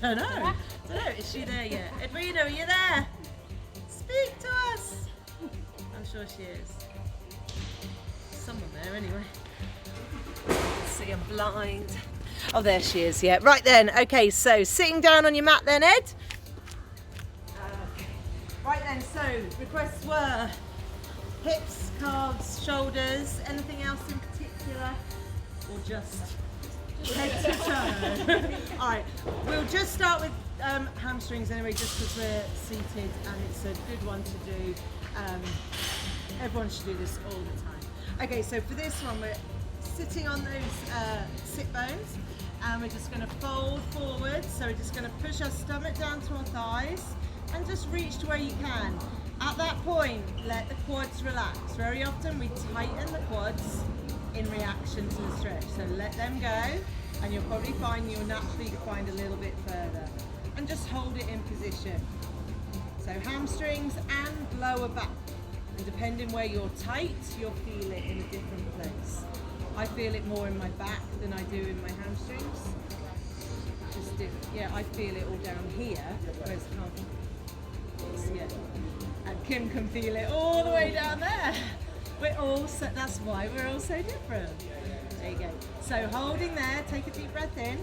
Don't know. Is she there yet? Edwina, are you there? Speak to us. I'm sure she is. Someone there anyway. Let's see, I'm blind. Oh, there she is, yeah. Right then, okay, so sitting down on your mat then, Ed. Okay. Right then, so requests were hips, calves, shoulders, anything else in particular? Or just head to toe? All right, we'll just start with hamstrings anyway, just because we're seated and it's a good one to do. Everyone should do this all the time. Okay, so for this one, we're sitting on those sit bones and we're just going to fold forward. So we're just going to push our stomach down to our thighs and just reach to where you can. At that point, let the quads relax. Very often we tighten the quads in reaction to the stretch. So let them go and you'll probably find you'll naturally find a little bit further. And just hold it in position. So hamstrings and lower back. And depending where you're tight, you'll feel it in a different place. I feel it more in my back than I do in my hamstrings. Just yeah, I feel it all down here, whereas yeah. And Kim can feel it all the way down there. That's why we're all so different. There you go. So holding there, take a deep breath in.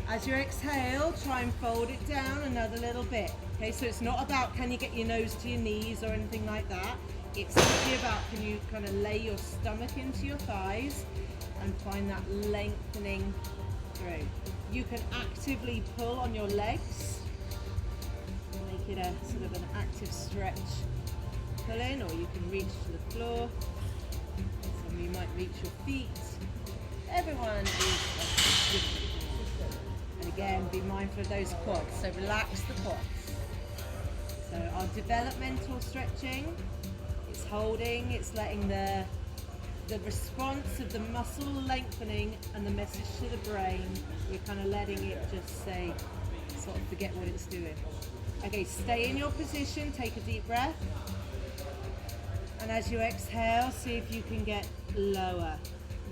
As you exhale, try and fold it down another little bit. Okay, so it's not about can you get your nose to your knees or anything like that. It's really about can you kind of lay your stomach into your thighs and find that lengthening through. You can actively pull on your legs, make it a sort of an active stretch pull in, or you can reach to the floor. Some of you might reach your feet. Everyone is different. And again, be mindful of those quads. So relax the quads. So our developmental stretching, it's holding, it's letting the response of the muscle lengthening and the message to the brain, we're kind of letting it just say, sort of forget what it's doing. Okay, stay in your position, take a deep breath. And as you exhale, see if you can get lower.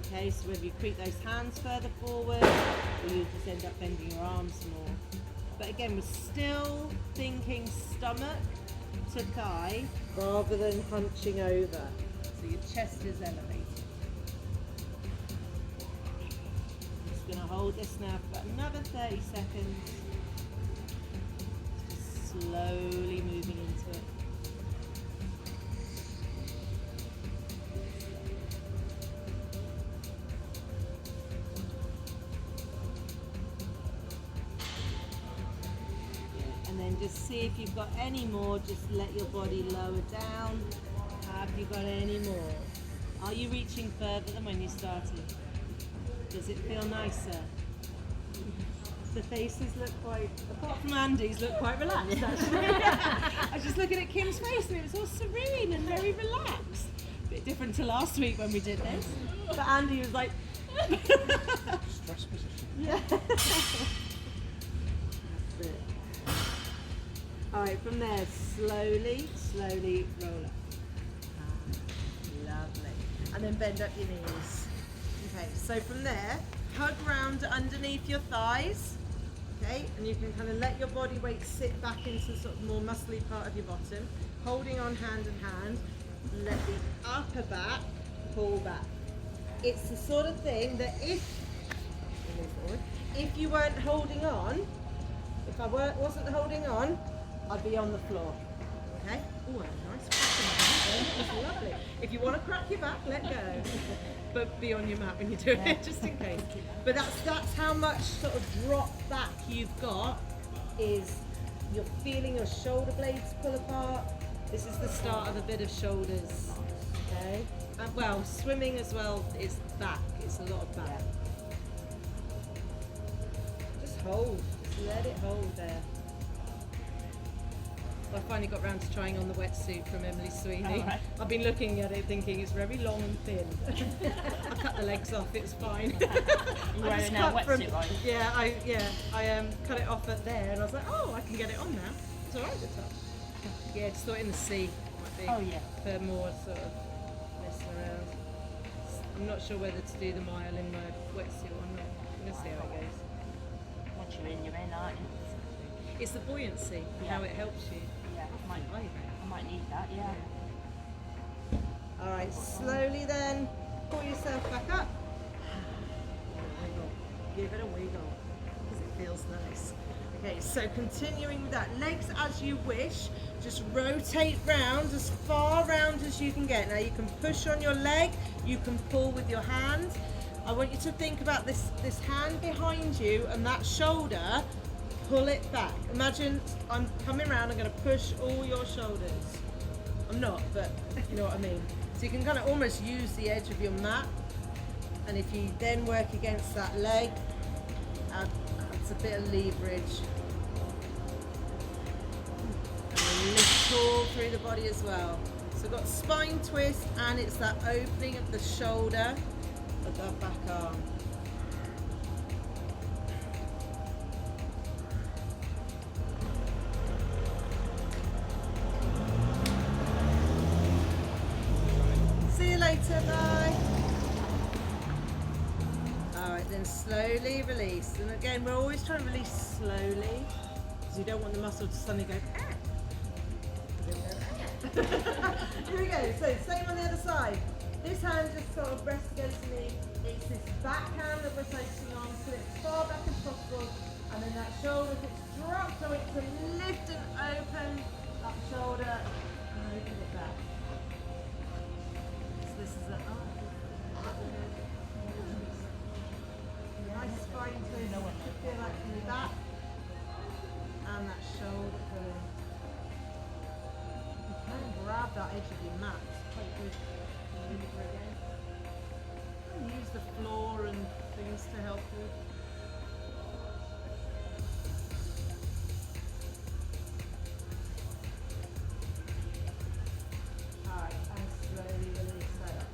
Okay, so whether you creep those hands further forward or you just end up bending your arms more. But again, we're still thinking stomach to thigh rather than hunching over. So your chest is elevated. I'm just going to hold this now for another 30 seconds. Just slowly moving into it. Just see if you've got any more, just let your body lower down. Have you got any more? Are you reaching further than when you started? Does it feel nicer? The faces look quite, apart from Andy's, look quite relaxed actually. I was just looking at Kim's face and it was all serene and very relaxed. A bit different to last week when we did this. But Andy was like... Stress position. Yeah. Alright, from there, slowly roll up. Lovely. And then bend up your knees. Okay, so from there, hug round underneath your thighs. Okay, and you can kind of let your body weight sit back into sort of more muscly part of your bottom. Holding on hand in hand. Let the upper back pull back. It's the sort of thing that if you weren't holding on, if I wasn't holding on, I'd be on the floor. Okay? Oh, a nice crack. It's lovely. If you want to crack your back, let go. But be on your mat when you do it, just in case. But that's how much sort of drop back you've got, is you're feeling your shoulder blades pull apart. This is the start of a bit of shoulders. Okay? Well, swimming as well is back. It's a lot of back. Just hold. Just let it hold there. I finally got round to trying on the wetsuit from Emily Sweeney. Oh, right. I've been looking at it thinking it's very long and thin. I cut the legs off, it's fine. You're wearing a wetsuit, right? Yeah, I cut it off at there and I was like, oh, I can get it on now. It's alright at the top. Yeah, just thought in the sea might be. Oh yeah. For more sort of messing around. I'm not sure whether to do the mile in my wetsuit or not. I'm going to see how it goes. once you're in, aren't you? It's the buoyancy, how it helps you. Yeah, I might need that, yeah. Alright, slowly then, pull yourself back up. Wiggle. Give it a wiggle, because it feels nice. Okay, so continuing with that, legs as you wish, just rotate round as far round as you can get. Now you can push on your leg, you can pull with your hand. I want you to think about this hand behind you and that shoulder, pull it back. Imagine I'm coming around, I'm going to push all your shoulders. I'm not, but you know what I mean. So you can kind of almost use the edge of your mat, and if you then work against that leg, adds a bit of leverage. And then lift tall through the body as well. So we've got spine twist, and it's that opening of the shoulder of that back arm. See you later, bye. Alright, then slowly release. And again, we're always trying to release slowly, because you don't want the muscle to suddenly go, ah. Here we go, so same on the other side. This hand just sort of rests against me. It's this back hand that we're focusing on, so it's far back as possible. And then that shoulder gets dropped, so it's to lift and open that shoulder and open it back. So this is a nice spine twist. Should feel like from the back and that shoulder going. You can grab that edge of your mat. It's quite good. Again. And use the floor and things to help you. Alright, and slowly release that up.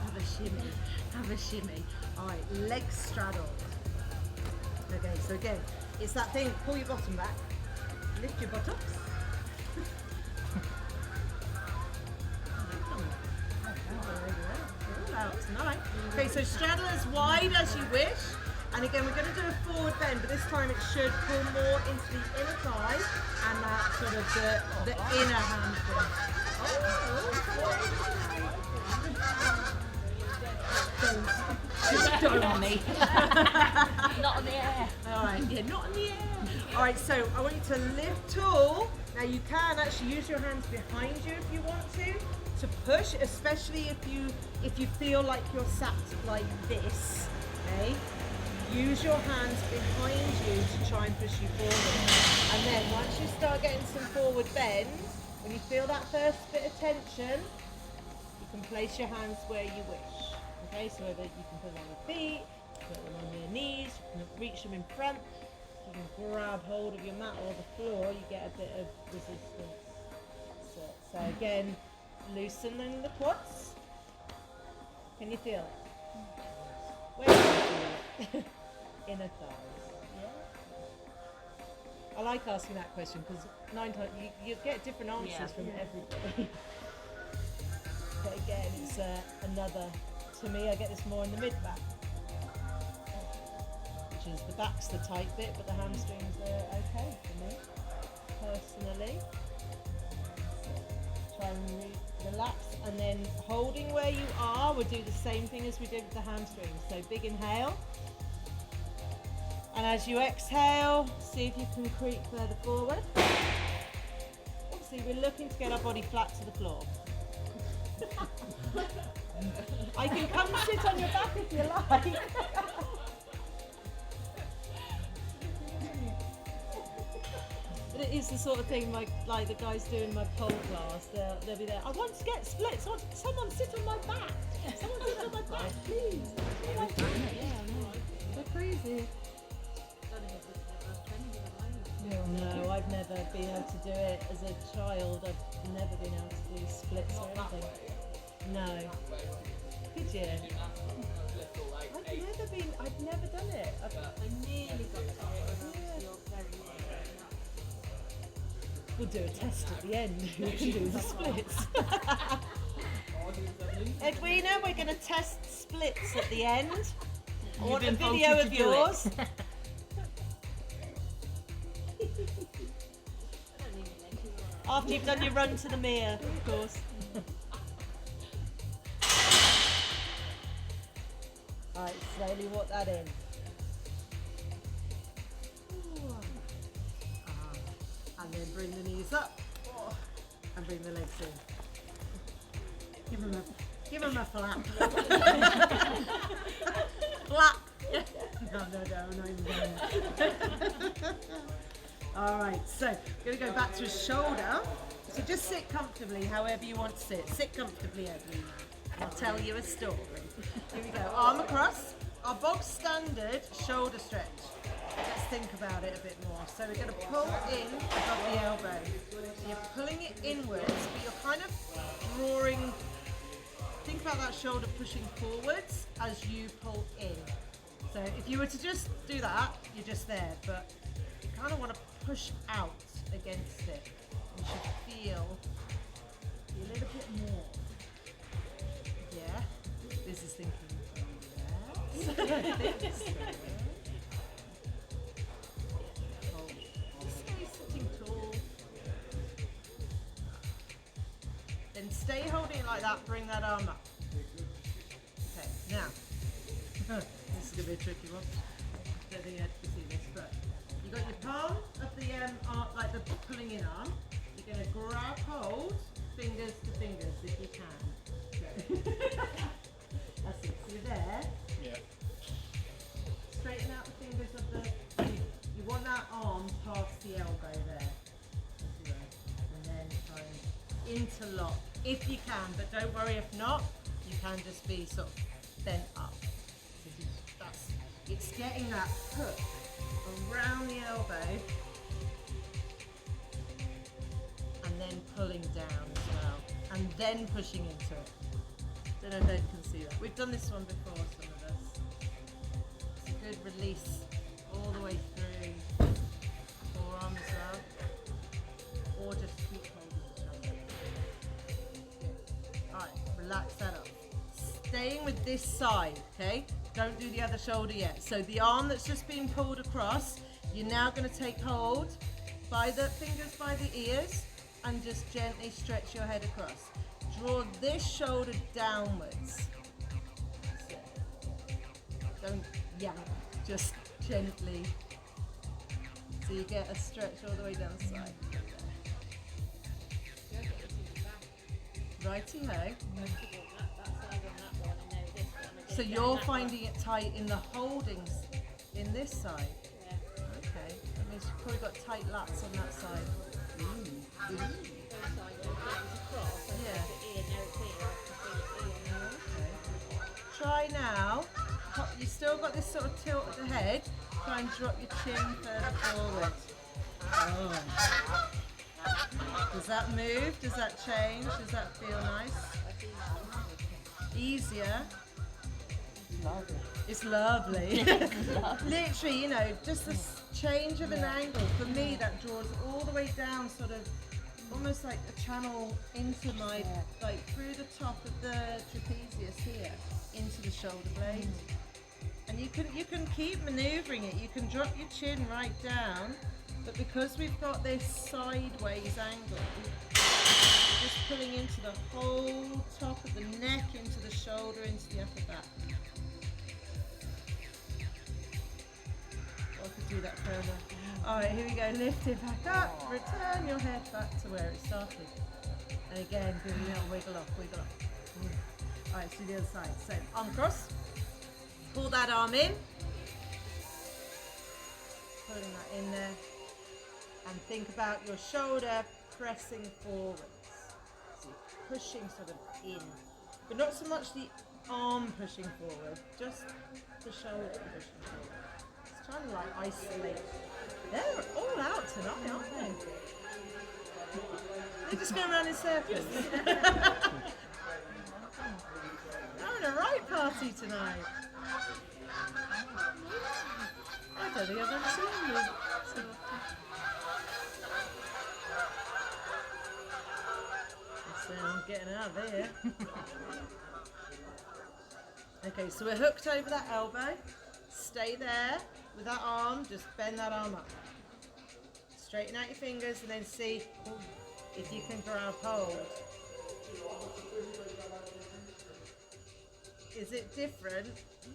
Have a shimmy. Have a shimmy. Alright, legs straddled. Okay, so again, it's that thing, pull your bottom back, lift your buttocks. Tonight. Okay, so straddle as wide as you wish, and again we're going to do a forward bend, but this time it should pull more into the inner thigh and that sort of the inner hamstring. Don't on me. Not in the air. Alright, yeah, not in the air. Alright, so I want you to lift tall. Now you can actually use your hands behind you if you want to push, especially if you feel like you're sat like this, okay? Use your hands behind you to try and push you forward. And then once you start getting some forward bend, when you feel that first bit of tension, you can place your hands where you wish. Okay, so whether you can put them on your feet, put them on your knees, you can reach them in front, you can grab hold of your mat or the floor, you get a bit of resistance. So again, loosening the quads. Can you feel it? Where do you feel it? Inner thighs. Yeah. I like asking that question because 9 times you get different answers from everybody. But again, it's another. To me, I get this more in the mid back, which is the back's the tight bit, but the hamstrings are okay for me personally. Try and relax, and then holding where you are, we'll do the same thing as we did with the hamstrings. So big inhale, and as you exhale, see if you can creep further forward. Obviously, we're looking to get our body flat to the floor. I can come sit on your back if you like. But it is the sort of thing like the guys doing my pole class, they'll be there. I want to get splits. Someone sit on my back. Someone sit on my back, please. Oh my God. Yeah, I know. They're crazy. No, I've never been able to do it as a child. I've never been able to do splits or anything. No. Could you? I've never done it. I nearly got it. We'll do a test at the end. We can do the splits. Edwina, we're going to test splits at the end. I want a been video voted of to do it. yours. After you've done your run to the mirror, of course. Alright, slowly walk that in. And then bring the knees up. And bring the legs in. Give him a flap. Flap. No, not even going. Alright, so we're going to go back to his shoulder. So just sit comfortably, however you want to sit. Sit comfortably, Edwina. I'll tell you a story. Here we go. Arm across. Our bog standard shoulder stretch. Let's think about it a bit more. So we're going to pull in above the elbow. So you're pulling it inwards, but you're kind of drawing. Think about that shoulder pushing forwards as you pull in. So if you were to just do that, you're just there. But you kind of want to push out against it. You should feel a little bit more. Yeah. This is thinking. Yes. Sitting tall. Then stay holding it like that, bring that arm up. Okay, now, this is going to be a tricky one. I don't think you had to see this, but you got your palm of the arm, like the pulling in arm. You're going to grab hold, fingers to fingers if you can. Okay. That's it, so you're there. Yeah. Straighten out the fingers of the, you want that arm past the elbow there. And then try and interlock if you can, but don't worry if not, you can just be sort of bent up. It's getting that hook around the elbow and then pulling down as well, and then pushing into it. Don't know if they can see that. We've done this one before, some of us. It's a good release all the way through forearm as well, or just keep holding each other. Alright, relax that up. Staying with this side, okay? Don't do the other shoulder yet. So the arm that's just been pulled across, you're now going to take hold by the fingers by the ears and just gently stretch your head across. Draw this shoulder downwards. Don't yank, just gently. So you get a stretch all the way down the side. Righty-ho. So you're finding it tight in the holdings in this side? Yeah. Okay, that means you've probably got tight lats on that side. Yeah. Okay. Try now. You still got this sort of tilt at the head. Try and drop your chin further forward. Oh. Does that move? Does that change? Does that feel nice? Easier? It's lovely. Literally, you know, just this change of an angle. For me, that draws all the way down, sort of almost like a channel into my, like through the top of the trapezius here, into the shoulder blade. And you can keep maneuvering it. You can drop your chin right down, but because we've got this sideways angle, we're just pulling into the whole top of the neck, into the shoulder, into the upper back. I could do that further. Alright, here we go. Lift it back up. Return your head back to where it started. And again, do a little wiggle off, wiggle off. Alright, so the other side. So, arm cross. Pull that arm in. Pulling that in there. And think about your shoulder pressing forwards. So you're pushing sort of in. But not so much the arm pushing forward, just the shoulder pushing forward. It's trying to like isolate. They're all out tonight, aren't they? They're just going around in circles. Having a right party tonight. I don't think I've ever seen you. So I'm getting out of here. Okay, so we're hooked over that elbow. Stay there with that arm, just bend that arm up. Straighten out your fingers and then see if you can grab hold. Is it different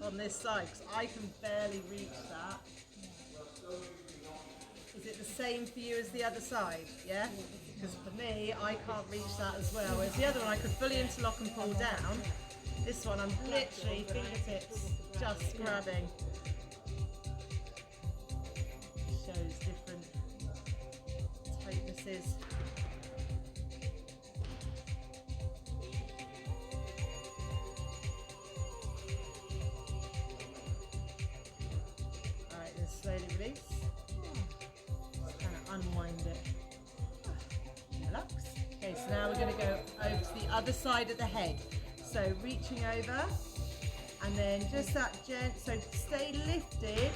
on this side? Because I can barely reach that. Is it the same for you as the other side? Yeah? Because for me, I can't reach that as well. Whereas the other one, I could fully interlock and pull down. This one, I'm literally fingertips just grabbing. Shows different tightnesses. Alright, then slowly release. Just kind of unwind it. Relax. Okay, so now we're going to go over to the other side of the head. So reaching over, and then just that so stay lifted,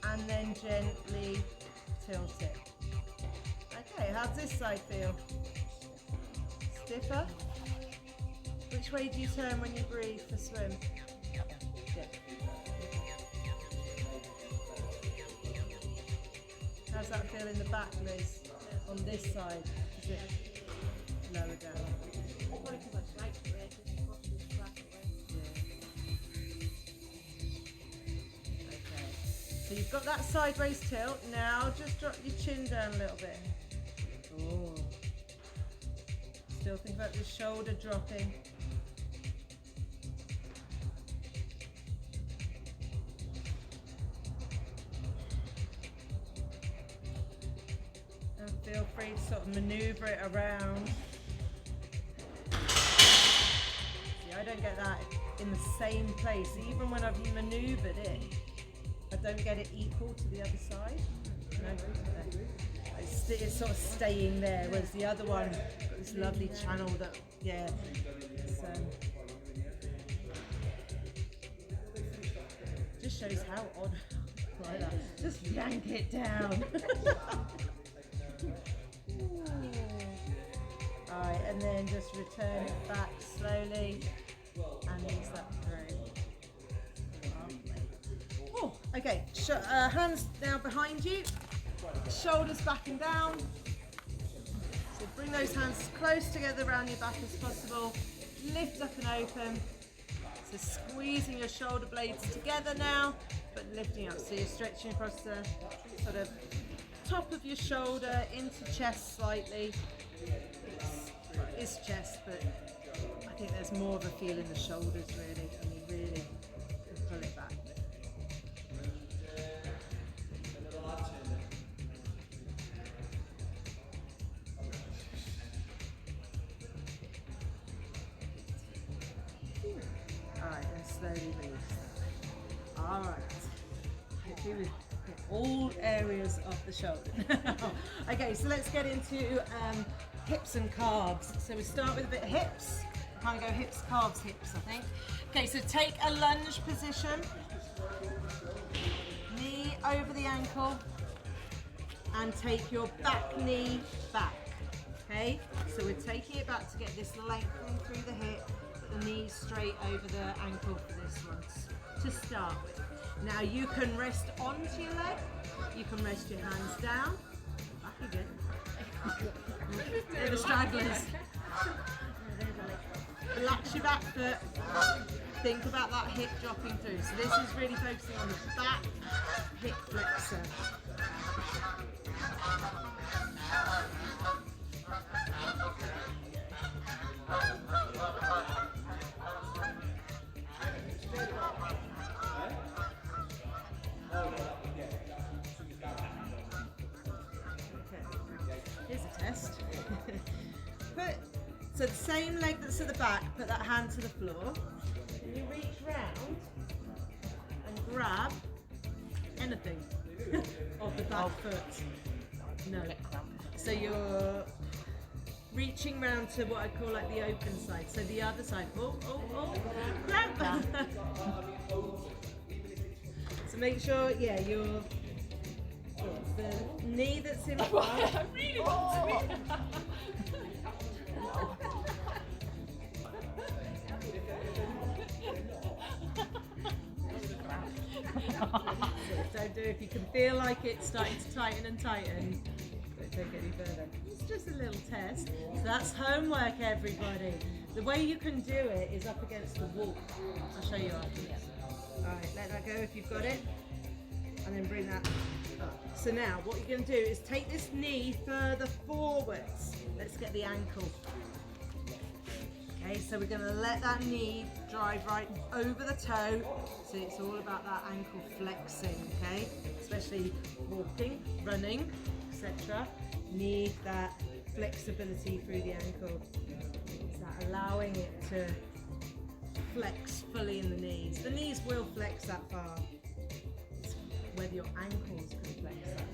and then gently tilt it. Okay, how's this side feel? Stiffer? Which way do you turn when you breathe for swim? Yeah. How's that feel in the back, Liz? On this side? Is it lower down? So you've got that sideways tilt. Now just drop your chin down a little bit. Oh. Still think about the shoulder dropping. And feel free to sort of maneuver it around. See, I don't get that in the same place. Even when I've maneuvered it, I don't get it equal to the other side. No, it's sort of staying there, whereas the other one got this lovely channel that, yeah. Just shows how odd. Like that. Just yank it down. Alright, and then just return it back slowly and ease that through. Oh, okay, hands now behind you, shoulders back and down. So bring those hands close together around your back as possible. Lift up and open. So squeezing your shoulder blades together now, but lifting up. So you're stretching across the sort of top of your shoulder into chest slightly. It's chest, but I think there's more of a feel in the shoulders really. I mean, really pull it back. Alright, and slowly release that. Alright. Hopefully we've hit all areas of the shoulder. Okay, so let's get into hips and calves. So we start with a bit of hips. Kind of go hips, calves, hips, I think. Okay, so take a lunge position. Knee over the ankle. And take your back knee back. Okay, so we're taking it back to get this lengthening through the hip. The knees straight over the ankle for this one to start with. Now you can rest onto your leg, you can rest your hands down, back again. They're the stragglers. Relax your back foot, think about that hip dropping through. So this is really focusing on the back hip flexor. Here's a test. So the same leg that's at the back, put that hand to the floor. And you reach round and grab anything of the back foot. No. So you're reaching round to what I call like the open side. So the other side. Oh, grab. So make sure, yeah, you're the knee that's in front. I really want to. Don't do it if you can feel like it's starting to tighten and tighten. Don't take it any further. It's just a little test. So that's homework, everybody. The way you can do it is up against the wall. I'll show you after this. Alright, let that go if you've got it. And then bring that up. So now what you're going to do is take this knee further forwards. Let's get the ankle. Okay, so we're going to let that knee drive right over the toe. So it's all about that ankle flexing, okay? Especially walking, running, etc. Need that flexibility through the ankle. Is that allowing it to flex fully in the knees. The knees will flex that far. It's whether your ankles can flex that far.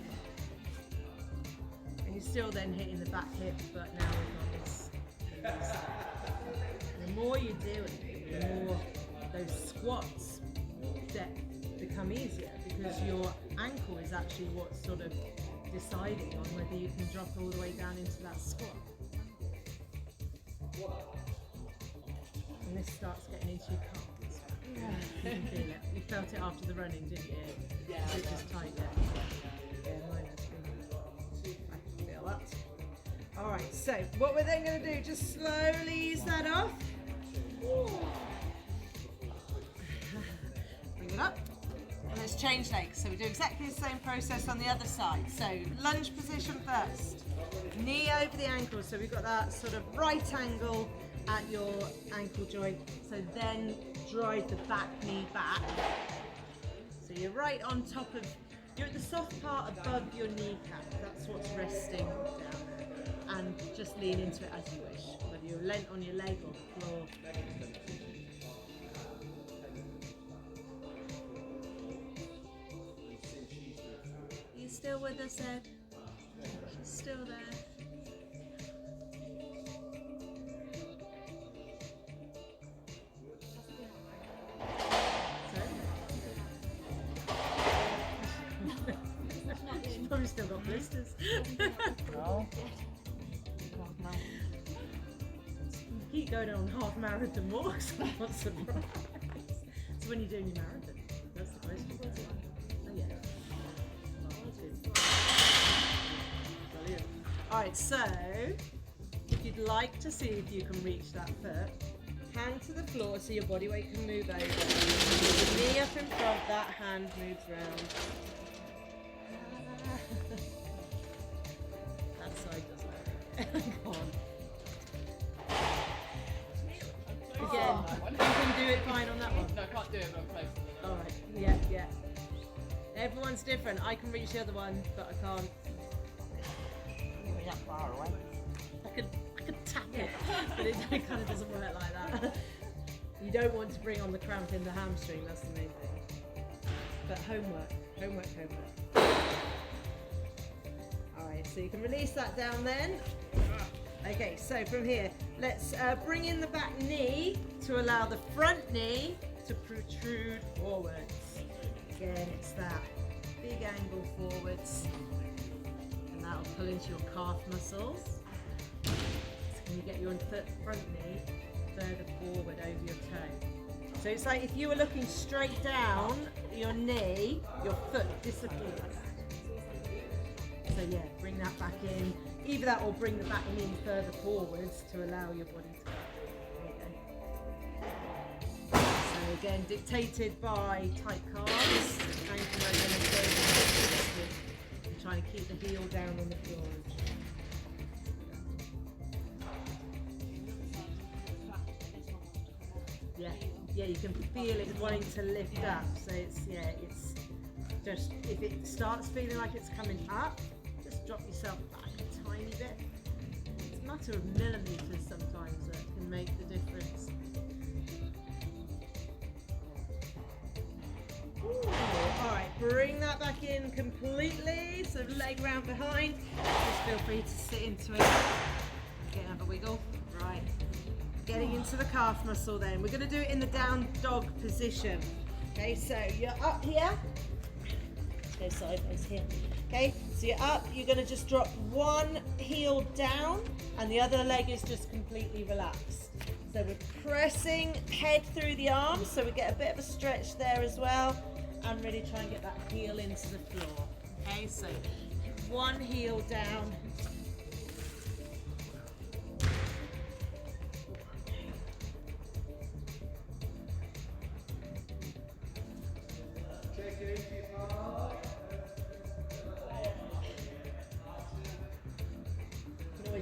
And you're still then hitting the back hip, but now we've got this. The more you do it, the more those squats depth become easier, because your ankle is actually what's sort of deciding on whether you can drop all the way down into that squat. And this starts getting into your calves. You can feel it. You felt it after the running, didn't you? Yeah. It just tightened it. Yeah, mine has been. I can feel that. Alright, so what we're then going to do, just slowly ease that off. Bring it up. And let's change legs. So we do exactly the same process on the other side. So lunge position first. Knee over the ankle. So we've got that sort of right angle at your ankle joint. So then drive the back knee back. So you're right on top of, you're at the soft part above your kneecap. That's what's resting down there. And just lean into it as you wish, whether you're leant on your leg or the floor. Are you still with us, Ed? She's still there. She's probably still got blisters. No. Keep going on half marathon walks. I'm not surprised. So when you're doing your marathon, that's the question. Oh yeah. Brilliant. Alright, so if you'd like to see if you can reach that foot, hand to the floor so your body weight can move over. The knee up in front, that hand moves round. That side does work. Go on. Again, you can do it fine on that one. No, I can't do it, but I'm close. Alright, yeah, yeah. Everyone's different. I can reach the other one, but I can't. You're that far away. I could tap it, but it kind of doesn't work like that. You don't want to bring on the cramp in the hamstring, that's the main thing. But homework. Alright, so you can release that down then. Okay, so from here, let's bring in the back knee to allow the front knee to protrude forwards. Again, it's that big angle forwards, and that'll pull into your calf muscles. So can you get your front knee further forward over your toe? So it's like if you were looking straight down your knee, your foot disappears. So yeah, bring that back in. Either that or bring the back knee further forwards to allow your body to go. There you go. So again, dictated by tight calves, ankle mobility, and trying to keep the heel down on the floor. Yeah, you can feel it wanting to lift up. So it's just, if it starts feeling like it's coming up, just drop yourself back a tiny bit. It's a matter of millimeters sometimes that can make the difference. Alright, bring that back in completely. So leg round behind. Just feel free to sit into it. Get another wiggle. Right. Getting into the calf muscle then. We're going to do it in the down dog position. Okay, so you're up here. Go sideways here. Okay, so you're up, you're going to just drop one heel down and the other leg is just completely relaxed. So we're pressing head through the arms, so we get a bit of a stretch there as well. and really try and get that heel into the floor. Okay, so one heel down.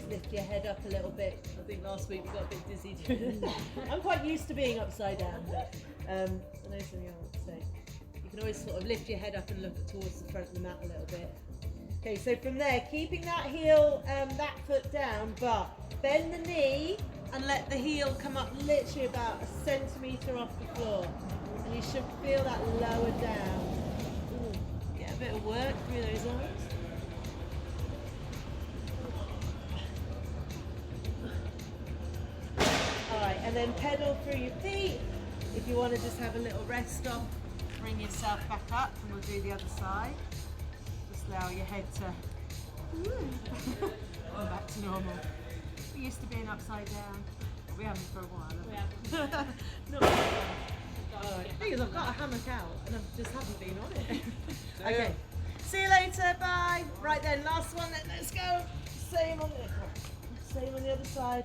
Lift your head up a little bit. I think last week we got a bit dizzy doing that. I'm quite used to being upside down, but I know some of you aren't, so you can always sort of lift your head up and look towards the front of the mat a little bit. Okay, so from there, keeping that heel, that foot down, but bend the knee and let the heel come up literally about a centimetre off the floor. And you should feel that lower down. Ooh, get a bit of work through those arms. And then pedal through your feet. If you want to just have a little rest stop, bring yourself back up and we'll do the other side. Just allow your head to go back to normal. We're used to being upside down. We haven't for a while. Not for a while. The thing is, I've got a hammock out and I just haven't been on it. Okay. See you later. Bye. Right then, last one. Let's go. Same on the other side.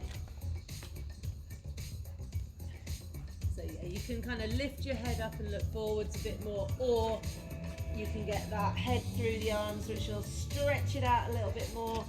So yeah, you can kind of lift your head up and look forwards a bit more, or you can get that head through the arms, which will stretch it out a little bit more.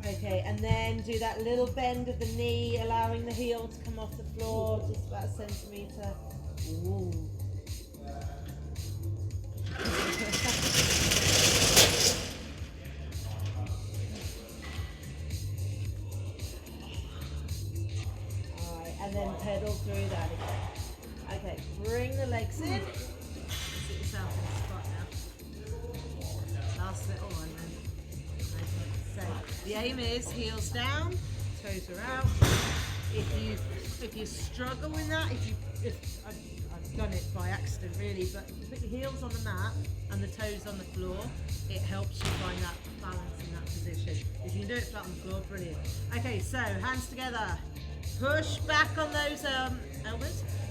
Okay, and then do that little bend of the knee, allowing the heel to come off the floor, just about a centimetre. Ooh. Alright, and then pedal through that again. Okay, bring the legs in. Sit yourself in the spot now. Last little one then. So the aim is heels down, toes are out. If you struggle with that, I've done it by accident really, but you put your heels on the mat and the toes on the floor, it helps you find that balance in that position. If you can do it flat on the floor, brilliant. Okay, so hands together. Push back on those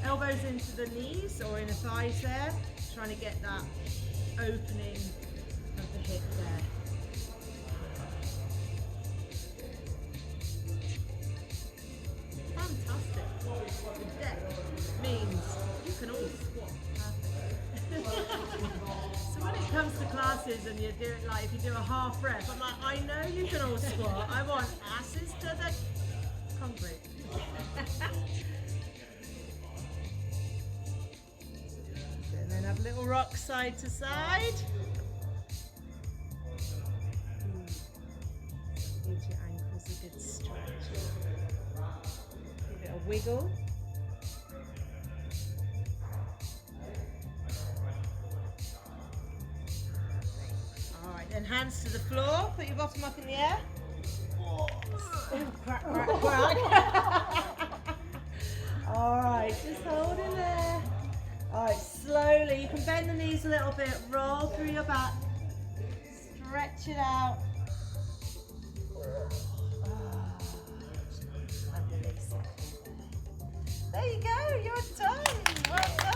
elbows into the knees or inner thighs there, trying to get that opening of the hip there. Fantastic. The depth means you can all squat perfectly. So when it comes to classes and you do it like, if you do a half rep, I'm like, I know you can all squat. I want asses to the concrete. And then have a little rock side to side. Give your ankles a good stretch. Give it a wiggle. Alright, then hands to the floor. Put your bottom up in the air. Crack, crack, crack. Alright, just hold in there. Alright, slowly. You can bend the knees a little bit. Roll through your back. Stretch it out. And release it. There you go, you're done. Well done.